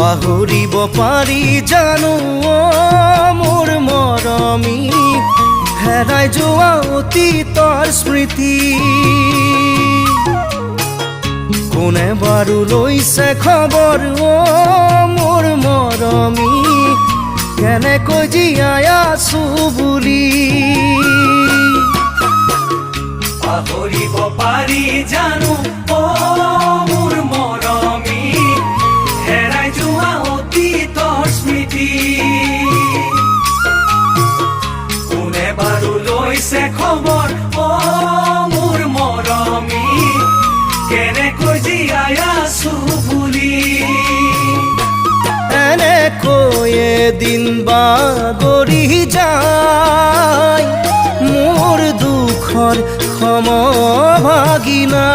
পাহৰিব পাৰি জানো মোৰ মৰমী হেৰাই যোৱা অতীতৰ স্মৃতি কোনে বাৰু লৈছে খবৰ মোৰ মৰমী কেনেকৈ জীয়াই আছো বুলি পাহৰিব পাৰি জানো মোৰ মৰমী হেৰাই যোৱা অতীতৰ স্মৃতি কোনে বাৰু লৈছে খবৰ মোৰ মৰমী কেনেকৈ জীয়াই আছো বুলি এনেকৈ এদিন বাগৰি যায় মোৰ দুখৰ সমভাগিনা